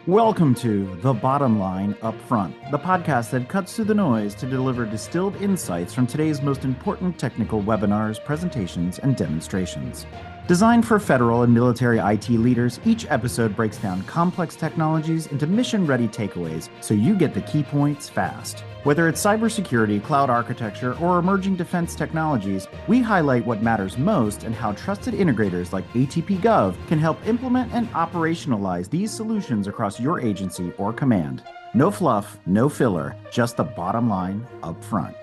Welcome to The Bottom Line Up Front, the podcast that cuts through the noise to deliver distilled insights from today's most important technical webinars, presentations, and demonstrations. Designed for federal and military IT leaders, each episode breaks down complex technologies into mission-ready takeaways so you get the key points fast. Whether it's cybersecurity, cloud architecture, or emerging defense technologies, we highlight what matters most and how trusted integrators like ATP Gov can help implement and operationalize these solutions across your agency or command. No fluff, no filler, just the bottom line up front.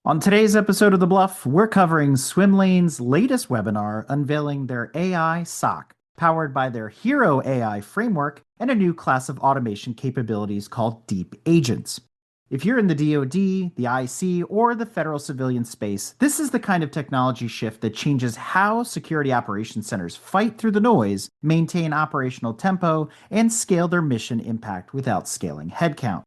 On today's episode of The Bluff, we're covering Swimlane's latest webinar unveiling their AI SOC, powered by their Hero AI framework and a new class of automation capabilities called Deep Agents. If you're in the DoD, the IC, or the federal civilian space, this is the kind of technology shift that changes how security operations centers fight through the noise, maintain operational tempo, and scale their mission impact without scaling headcount.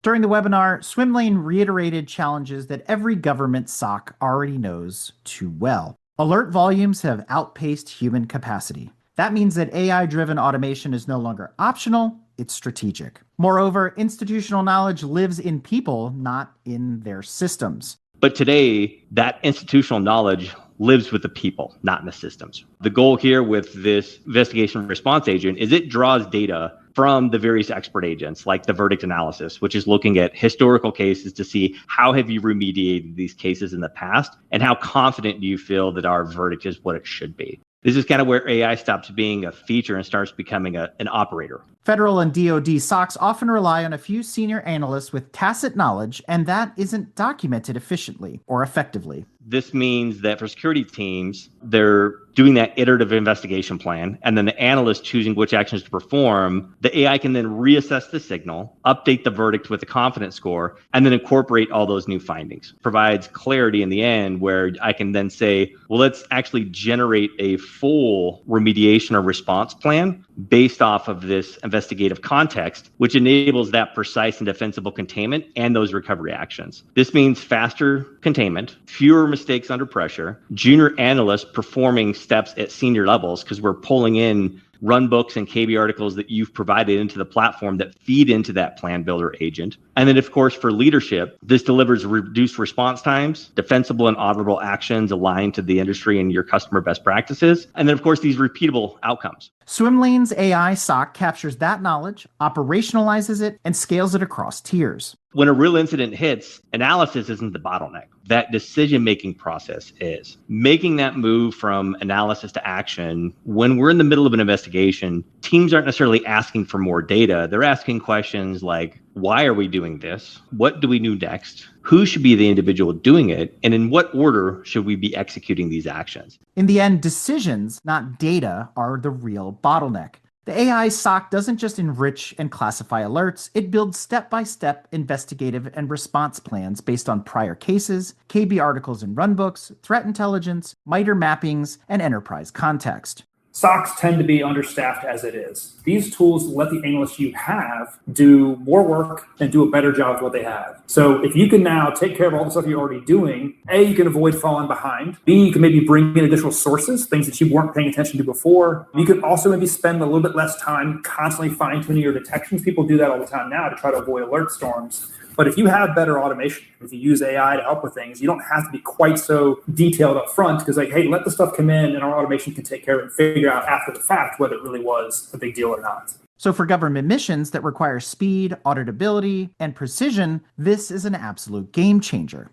During the webinar, Swimlane reiterated challenges that every government SOC already knows too well. Alert volumes have outpaced human capacity. That means that AI-driven automation is no longer optional, it's strategic. Moreover, institutional knowledge lives in people, not in their systems. But today, that institutional knowledge lives with the people, not in the systems. The goal here with this investigation response agent is it draws data from the various expert agents, like the verdict analysis, which is looking at historical cases to see how have you remediated these cases in the past, and how confident do you feel that our verdict is what it should be. This is kind of where AI stops being a feature and starts becoming an operator. Federal and DoD SOCs often rely on a few senior analysts with tacit knowledge, and that isn't documented efficiently or effectively. This means that for security teams, they're doing that iterative investigation plan, and then the analyst choosing which actions to perform. The AI can then reassess the signal, update the verdict with the confidence score, and then incorporate all those new findings. Provides clarity in the end where I can then say, well, let's actually generate a full remediation or response plan based off of this investigative context, which enables that precise and defensible containment and those recovery actions. This means faster containment, fewer mistakes under pressure, junior analysts performing steps at senior levels because we're pulling in run books and KB articles that you've provided into the platform that feed into that plan builder agent. And then, of course, for leadership, this delivers reduced response times, defensible and auditable actions aligned to the industry and your customer best practices. And then, of course, these repeatable outcomes. Swimlane's AI SOC captures that knowledge, operationalizes it, and scales it across tiers. When a real incident hits, analysis isn't the bottleneck. That decision-making process is. Making that move from analysis to action, when we're in the middle of an investigation, teams aren't necessarily asking for more data. They're asking questions like, why are we doing this? What do we do next? Who should be the individual doing it? And in what order should we be executing these actions? In the end, decisions, not data, are the real bottleneck. The AI SOC doesn't just enrich and classify alerts, it builds step-by-step investigative and response plans based on prior cases, KB articles and runbooks, threat intelligence, MITRE mappings, and enterprise context. SOCs tend to be understaffed as it is. These tools let the analysts you have do more work and do a better job with what they have. So if you can now take care of all the stuff you're already doing, A, you can avoid falling behind. B, you can maybe bring in additional sources, things that you weren't paying attention to before. You can also maybe spend a little bit less time constantly fine-tuning your detections. People do that all the time now to try to avoid alert storms. But if you have better automation, if you use AI to help with things, you don't have to be quite so detailed up front because like, hey, let the stuff come in and our automation can take care of it and figure out after the fact whether it really was a big deal or not. So for government missions that require speed, auditability, and precision, this is an absolute game changer.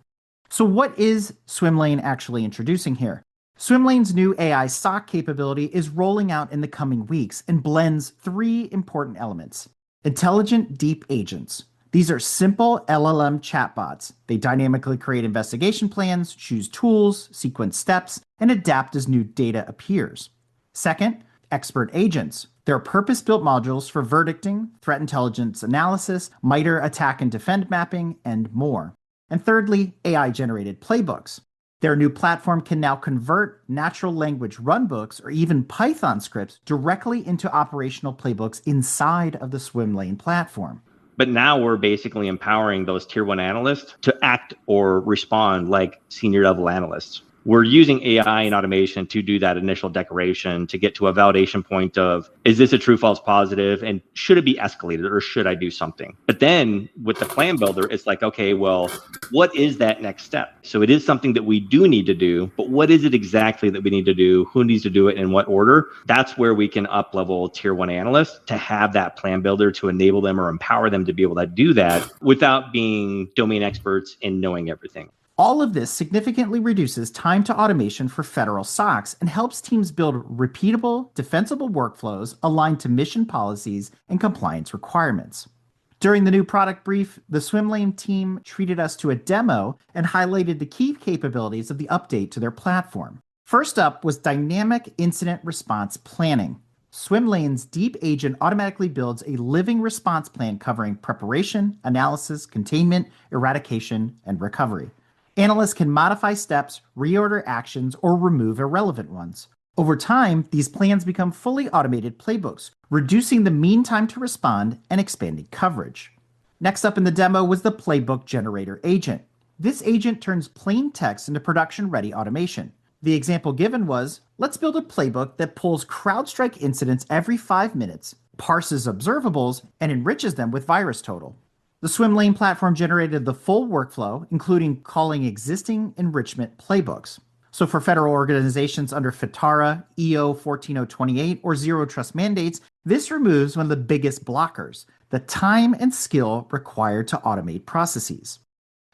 So what is Swimlane actually introducing here? Swimlane's new AI SOC capability is rolling out in the coming weeks and blends three important elements. Intelligent deep agents. These are simple LLM chatbots. They dynamically create investigation plans, choose tools, sequence steps, and adapt as new data appears. Second, expert agents. They're purpose-built modules for verdicting, threat intelligence analysis, MITRE attack and defend mapping, and more. And thirdly, AI-generated playbooks. Their new platform can now convert natural language runbooks or even Python scripts directly into operational playbooks inside of the Swimlane platform. But now we're basically empowering those tier one analysts to act or respond like senior level analysts. we're using AI and automation to do that initial declaration to get to a validation point of, is this a true false positive? And should it be escalated or should I do something? But then with the plan builder, it's like, okay, well, what is that next step? So it is something that we do need to do, but what is it exactly that we need to do? Who needs to do it in what order? That's where we can up level tier one analysts to have that plan builder to enable them or empower them to be able to do that without being domain experts and knowing everything. All of this significantly reduces time to automation for federal SOCs and helps teams build repeatable, defensible workflows aligned to mission policies and compliance requirements. During the new product brief, the Swimlane team treated us to a demo and highlighted the key capabilities of the update to their platform. First up was dynamic incident response planning. Swimlane's Deep Agent automatically builds a living response plan covering preparation, analysis, containment, eradication, and recovery. Analysts can modify steps, reorder actions, or remove irrelevant ones. Over time, these plans become fully automated playbooks, reducing the mean time to respond and expanding coverage. Next up in the demo was the Playbook Generator Agent. This agent turns plain text into production-ready automation. The example given was, let's build a playbook that pulls CrowdStrike incidents every 5 minutes, parses observables, and enriches them with virus total. The Swimlane platform generated the full workflow, including calling existing enrichment playbooks. So for federal organizations under FITARA, EO 14028, or Zero Trust mandates, this removes one of the biggest blockers, the time and skill required to automate processes.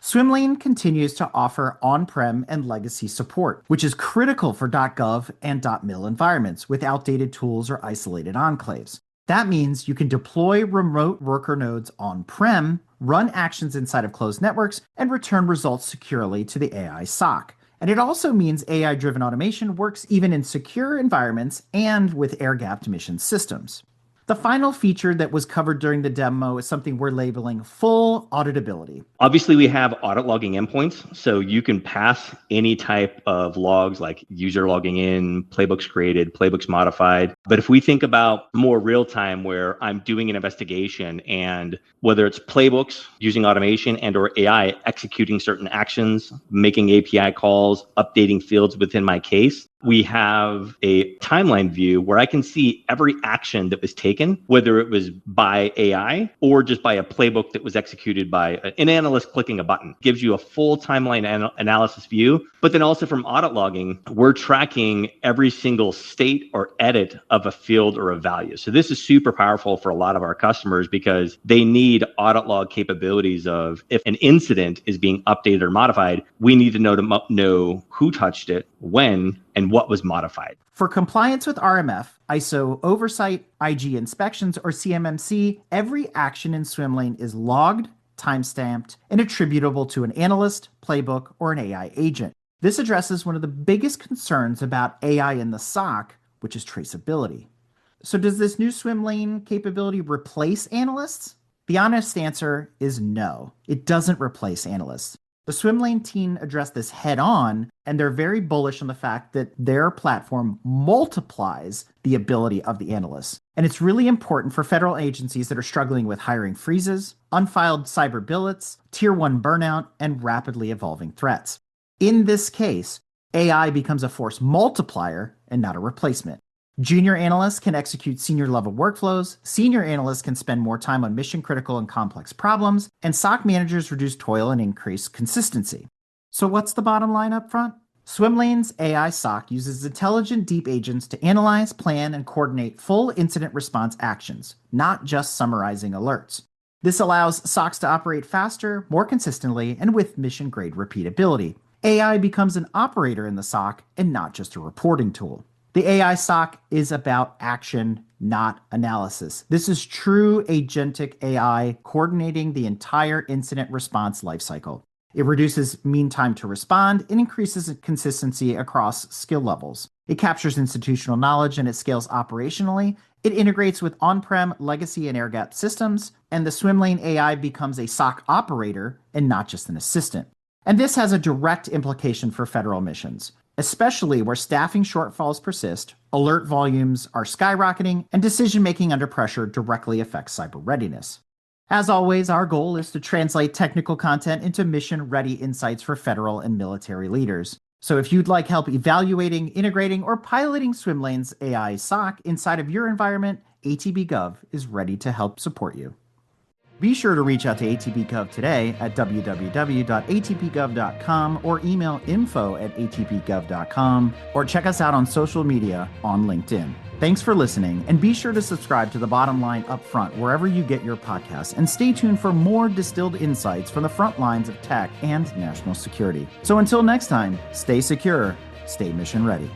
Swimlane continues to offer on-prem and legacy support, which is critical for .gov and .mil environments with outdated tools or isolated enclaves. That means you can deploy remote worker nodes on-prem, run actions inside of closed networks, and return results securely to the AI SOC. And it also means AI-driven automation works even in secure environments and with air-gapped mission systems. The final feature that was covered during the demo is something we're labeling full auditability. Obviously, we have audit logging endpoints, so you can pass any type of logs like user logging in, playbooks created, playbooks modified. But if we think about more real time where I'm doing an investigation and whether it's playbooks using automation and or AI executing certain actions, making API calls, updating fields within my case, we have a timeline view where I can see every action that was taken, whether it was by AI or just by a playbook that was executed by an analyst clicking a button. It gives you a full timeline analysis view. But then also from audit logging, we're tracking every single state or edit of a field or a value. So this is super powerful for a lot of our customers because they need audit log capabilities of if an incident is being updated or modified, we need to know who touched it, when, and what was modified. For compliance with RMF, ISO oversight, IG inspections, or CMMC, every action in Swimlane is logged, timestamped, and attributable to an analyst, playbook, or an AI agent. This addresses one of the biggest concerns about AI in the SOC, which is traceability. So does this new Swimlane capability replace analysts? The honest answer is no. It doesn't replace analysts. The Swimlane team addressed this head on, and they're very bullish on the fact that their platform multiplies the ability of the analysts. And it's really important for federal agencies that are struggling with hiring freezes, unfiled cyber billets, tier one burnout, and rapidly evolving threats. In this case, AI becomes a force multiplier and not a replacement. Junior analysts can execute senior level workflows, senior analysts can spend more time on mission critical and complex problems, and SOC managers reduce toil and increase consistency. So what's the bottom line up front? Swimlane's AI SOC uses intelligent deep agents to analyze, plan, and coordinate full incident response actions, not just summarizing alerts. This allows SOCs to operate faster, more consistently, and with mission-grade repeatability. AI becomes an operator in the SOC and not just a reporting tool. The AI SOC is about action, not analysis. This is true agentic AI coordinating the entire incident response lifecycle. It reduces mean time to respond and increases consistency across skill levels. It captures institutional knowledge and it scales operationally. It integrates with on-prem, legacy, and air-gapped systems, and the Swimlane AI becomes a SOC operator and not just an assistant. And this has a direct implication for federal missions, especially where staffing shortfalls persist, alert volumes are skyrocketing, and decision-making under pressure directly affects cyber readiness. As always, our goal is to translate technical content into mission-ready insights for federal and military leaders. So if you'd like help evaluating, integrating, or piloting Swimlane's AI SOC inside of your environment, ATB Gov is ready to help support you. Be sure to reach out to ATB Gov today at www.atbgov.com or email info@atbgov.com or check us out on social media on LinkedIn. Thanks for listening, and be sure to subscribe to The Bottom Line up front wherever you get your podcasts, and stay tuned for more distilled insights from the front lines of tech and national security. So until next time, stay secure, stay mission ready.